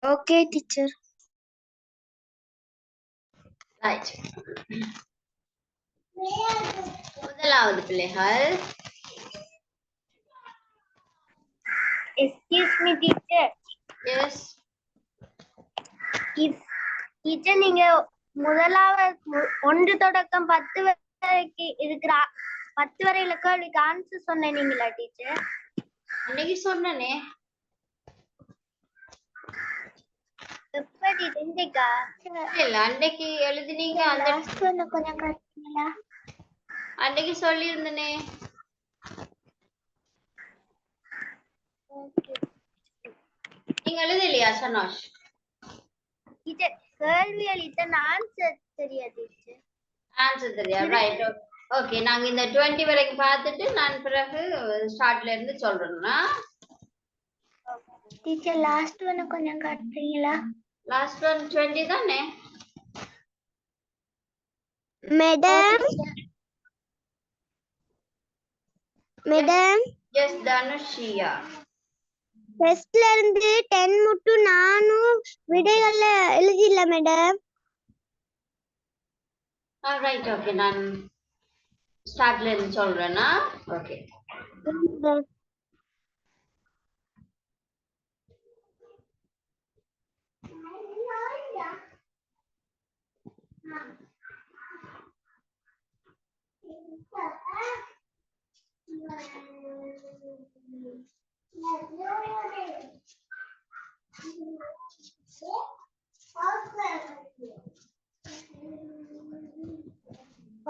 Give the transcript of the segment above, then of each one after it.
Okay, teacher. Right. முதலாவது பிள்ளைகள் Excuse me, teacher. yes If teacher நீங்க முதலாவது 1 தொடக்கம் 10 வரைக்கும் இருக்கிற 10 வரையில கேள்விக்கு ஆன்சர் சொன்னீங்களா டீச்சர்? அன்னைக்கு சொன்னனே. எப்படி இன்றைக்கா? இல்ல அன்னைக்கு எழுதினீங்க. அந்த லாஸ்ட் ஒன்னு கொஞ்சம் காட்டுங்களா? அன்னைக்கு சொல்லியிருந்தனே. நீங்க எழுதலையா சனோஷ்? டீச்சர் கேள்வி அளித்த ஆன்சர் தெரியாது டீச்சர். ஆன்சர் தெரியா? ரைட். ஓகே, நாங்க இந்த 20 வரைக்கும் பார்த்துட்டு நான் பிறகு ஸ்டார்ட்ல இருந்து சொல்றேன்னா. டீச்சர் லாஸ்ட் ஒன்னு கொஞ்சம் காட்டுறீங்களா? லாஸ்ட் ஒன் 20 தானே? Madam madam yes Dhanushiya. டெஸ்ட்ல இருந்து 10 மட்டும் நானும் விடைகள்ல எழுதிடல மேடம். ரைட், ஓகே, நான் ஸ்டார்ட்ல இருந்து சொல்றேன்னா. Okay,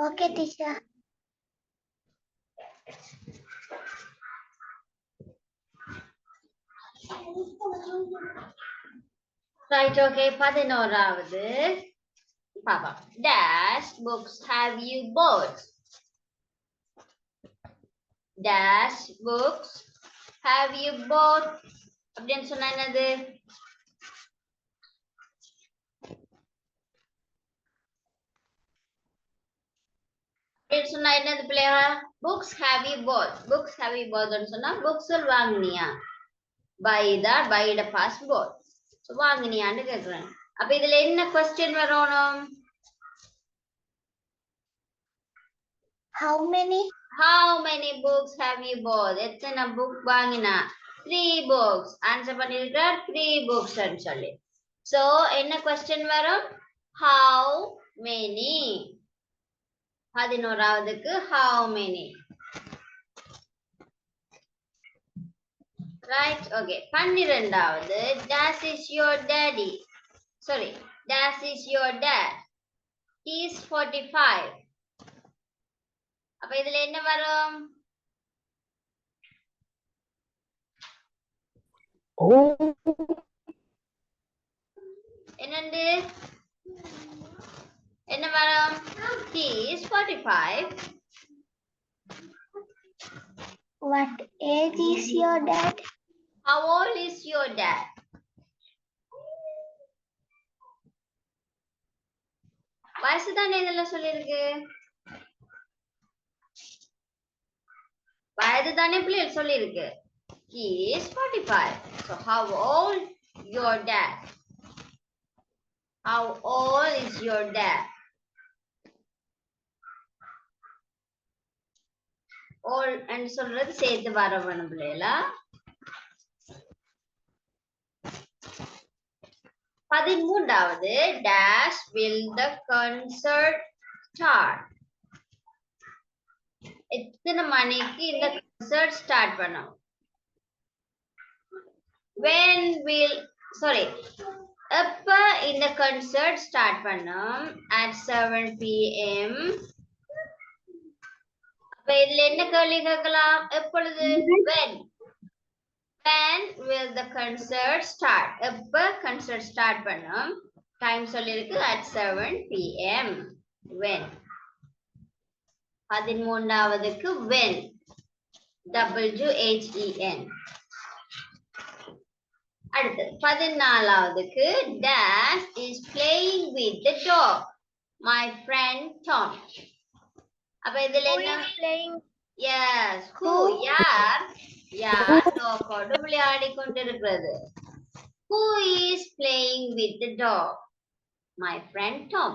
okay teacher. Right, okay. 11வது பாப்பா. Dash books have you bought? Dash books have you bought? அப்படின்னு சொன்னா என்னது? அப்படின்னு சொன்னா என்னது பிள்ளையா? Books have you bought? Books have you bought ன்னு சொன்னா books வாங்குனியா? Buy the past bought. So வாங்குனியான்னு கேக்குறேன். அப்ப இதுல என்ன question வரணும்? How many? How many books have you bought? எத்தனை book வாங்கினா? 3 books. Answer பண்ணிருக்கார் 3 books ன்னு சொல்லி. So என்ன question வரும்? How many? 11வதுக்கு how many? Right, okay. 12வது Dash is your daddy. Sorry, Dash is your dad. He is 45. அப்ப இதுல என்ன வரும்? என்னண்டு? என்ன வரும்? He is 45. What age is your dad? How old is your dad? வயசு தானே இதெல்லாம் சொல்லிருக்கு. வயது தானே பிள்ளைகள் சொல்லிருக்கு. He is 45. So how old your dad? How old is your dad? Old and சொல்றது சேர்த்து வர வேணும் பிள்ளைகளா. 13வது Dash will the concert start? எத்தனை மணிக்கு இந்த concert start பண்ணும்? When will, sorry, எப்ப இந்த concert start பண்ணும்? At 7 p.m. அப்ப இதுல என்ன கேள்வி கேட்கலாம்? எப்பொழுது? When? When will the concert start? எப்ப concert start பண்ணும்? Time சொல்லிருக்கு at 7 p.m. When? 13வதுக்கு when. W-H-E-N. அடுத்து 14வதுக்கு Dash is playing with the dog. My friend Tom. அப்ப இதுல என்ன? Playing. Yes. Who? யார்? யார் டாக்கோடு விளையாடி கொண்டிருக்கிறது? Who is playing with the dog? My friend Tom.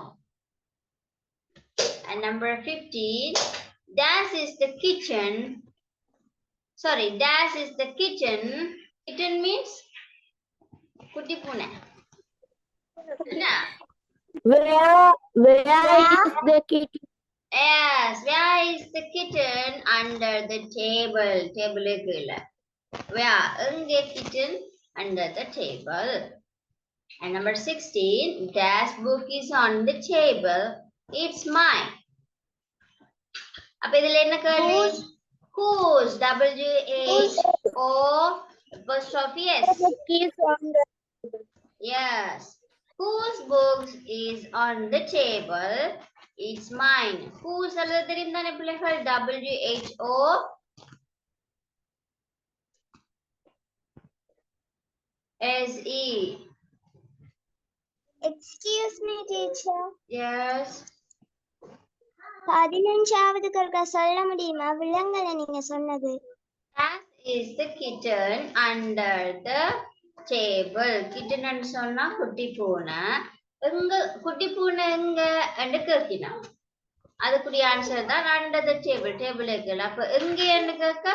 And number 15. Dash is the kitchen. Sorry, dash is the kitchen. Kitten means குட்டி பூனை. என்ன? Where is the kitchen? Yes, where is the kitten? Under the table. Table கீழ. Where? எங்கே kitten? Under the table. And number 16. Dash book is on the table. It's mine. அப்ப இதுல என்ன கேள்வி? Whose? W-H-O apostrophe S. Yes. Whose books is on the table? It's mine. Whose அல்லது தெரியும் தானே பிள்ளைகள்? W-H-O S-E. Excuse me, teacher. Yes. 15வது கருக்கா சொல்ல முடியுமா? விலங்கல நீங்க சொன்னது. That is the kitten under the table. Kitten ன்னு சொன்னா குட்டி பூனை. எங்க குட்டி பூனை எங்க என்று கேட்கினோம். அதுக்குரிய ஆன்சர் தான் under the table. டேபிள் இருக்குல்ல. அப்ப எங்கேன்னு கேட்க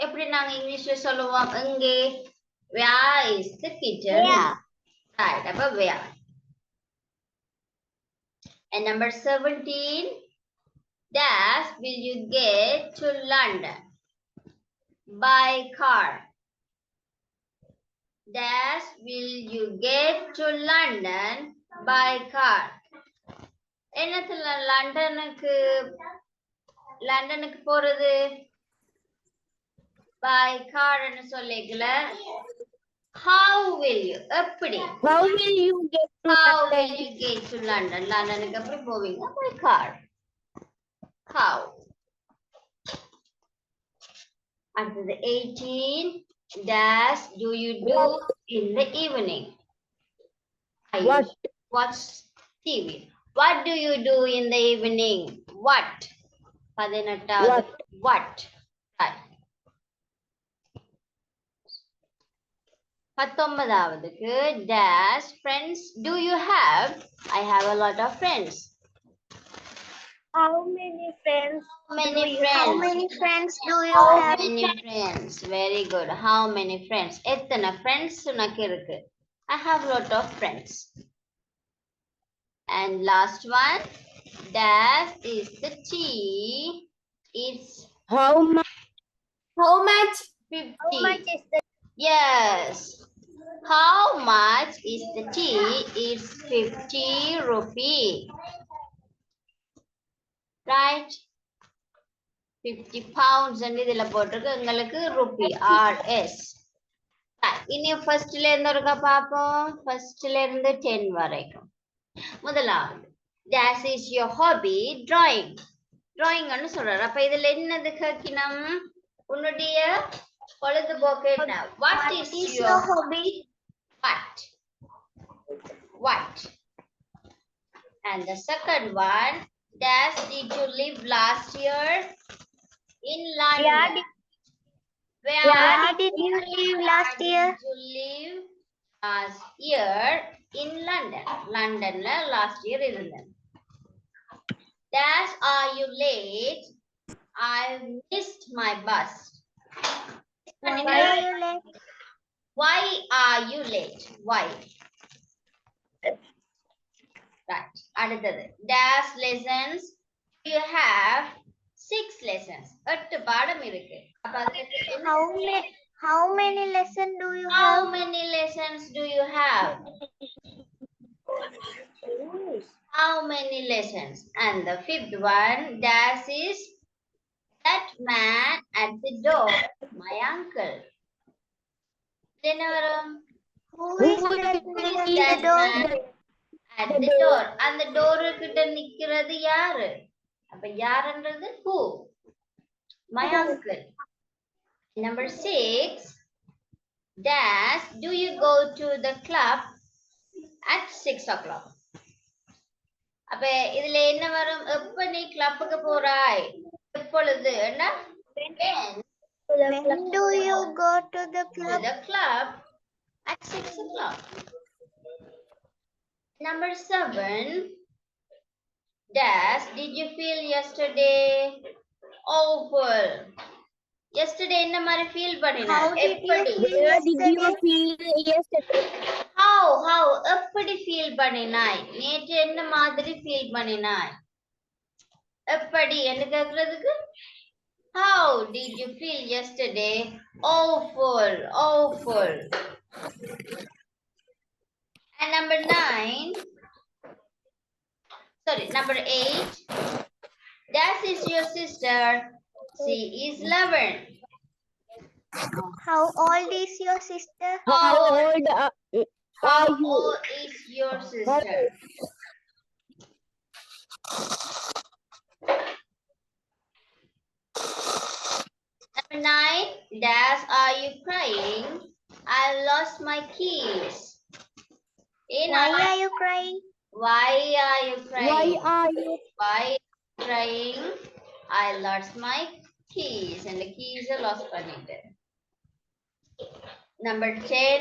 எப்படி நாங்க இங்கிலீஷ்ல சொல்லுவோம்? எங்கே? Where is the kitten? Right. அப்ப where? And number 17. Dash will you get to London? By car. Dash will you get to London by car? என்னத்துல லண்டனுக்கு போறது? by car ன்னு சொல்லிக்கல. How will you? எப்படி? How will you get to How will London? you get to London? லண்டனுக்கு எப்படி போவீங்க? by car. How? After the 18, dash do you do in the evening? I What? watch TV. What do you do in the evening? What? 18வது. What? Right. 19வதுக்கு dash friends do you have? I have a lot of friends. How many friends? How many friends? How many friends do you How have? many friends? Very good. How many friends? எத்தனை friends உனக்கு இருக்கு? I have a lot of friends. And last one. Dash is the tea. It's How much? How much? 50. How much is the Yes. How much is the tea? It's 50 rupee. Right? 50 pounds and இதுல போட்டிருக்கு உங்களுக்கு rupee RS. இனி ஃபர்ஸ்ட்ல இருந்து ஒருக்கா பாப்போம். ஃபர்ஸ்ட்ல இருந்து 10 வரைக்கும். முதலாவது dash is your hobby? Drawing. Drawing ன்னு சொல்றாரு. அப்ப இதுல என்னது கேட்கணும்? உன்னுடைய பொழுதுபோக்கு என்ன? What is your hobby? What? What? And the second one, dash did you live last year? In London. Where did you live last year? Did you live last year in London? Londonல last year இருந்தேன். Dash are you late? I missed my bus. Why are you late? Why are you late? Why? Right. அடுத்தது dash lessons do you have? 6 lessons. 8 பாடம் இருக்கு. அப்ப அதுக்கு என்ன? How many lessons do you How have? many lessons do you have? How many lessons? And the fifth one, dash is that man at the door, my uncle. என்ன வரும்? Who is that man at the That door? man at the door. அந்த door கிட்ட நிக்கிறது யாரு? அப்ப யாருன்றது who? My uncle. Number 6, dash do you go to the club at 6 o'clock? அப்ப இதுல என்ன வரும்? எப்ப நீ கிளப்புக்கு போறாய்? எப்பொழுது? என்ன? When do you go to the To club? the club at 6 o'clock. Number 7. Dash, did you feel yesterday? Awful. Yesterday என்ன மாதிரி feel பண்ணினா? How did you எப்படி? feel Where did you yesterday? feel yesterday? How எப்படி feel பண்ணினாய்? நேற்று என்ன மாதிரி feel பண்ணினாய்? எப்படி என்று கேக்குறதுக்கு how did you feel yesterday? Awful. And number 8. That is your sister. She is 11. How old is your sister? How old How are you? old is your sister? Number 9. Dash, are you crying? I lost my keys. Why are you crying? Why are you crying? Why are you? Why crying? I lost my keys. And the keys are lost பண்ணிட்டேன். Number 10.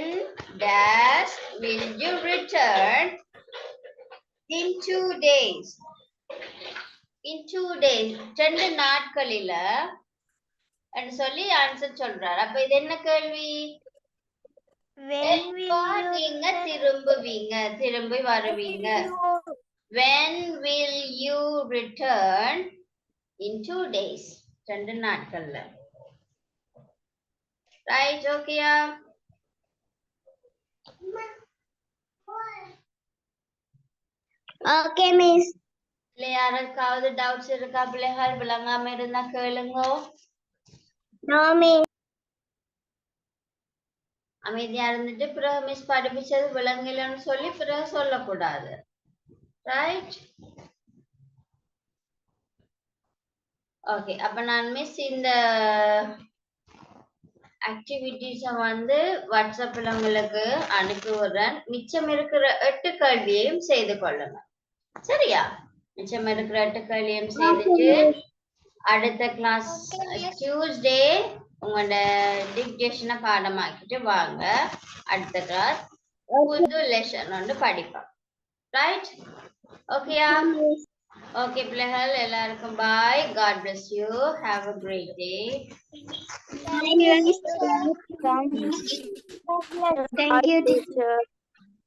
Dash, will you return in 2 days? In 2 days. 2 நாட்களில என்று சொல்லி answer சொல்றார். அப்ப இது என்ன கேள்வி? When will you நீங்க திரும்புவீங்க, திரும்பி வருவீங்க. When will you return? In 2 days. 2 நாட்கள்ல. Right, okay? Okay, miss. இல்ல யாருக்காவது டவுட்ஸ் இருக்கா பிள்ளைகள்? விளங்காம இருந்தா கேளுங்க. No, miss. அமைதியா இருந்துட்டு பிறகு மிஸ் படிப்பிச்சது விளங்கலன்னு சொல்லி பிறகு சொல்லக்கூடாது. ரைட்? ஓகே, அப்ப நான் மிஸ் இந்த ஆக்டிவிட்டிஸை வந்து வாட்ஸ்அப்ல உங்களுக்கு அனுப்பி விடுறேன். மிச்சம் இருக்கிற 8 கேள்வியையும் செய்து கொள்ளுங்க. சரியா? மிச்சம் இருக்கிற 8 கேள்வியையும் செய்துட்டு அடுத்த கிளாஸ் டியூஸ்டே உங்களோட டிக்டேஷனை பாடமாக்கிட்டு வாங்க. அடுத்த கிளாஸ் புது லெசன் ஒன்று படிப்போம். ரைட்? ஓகேயா? ஓகே பிள்ளைகள், எல்லாருக்கும் bye. God bless you. Have a great day. Thank you, teacher.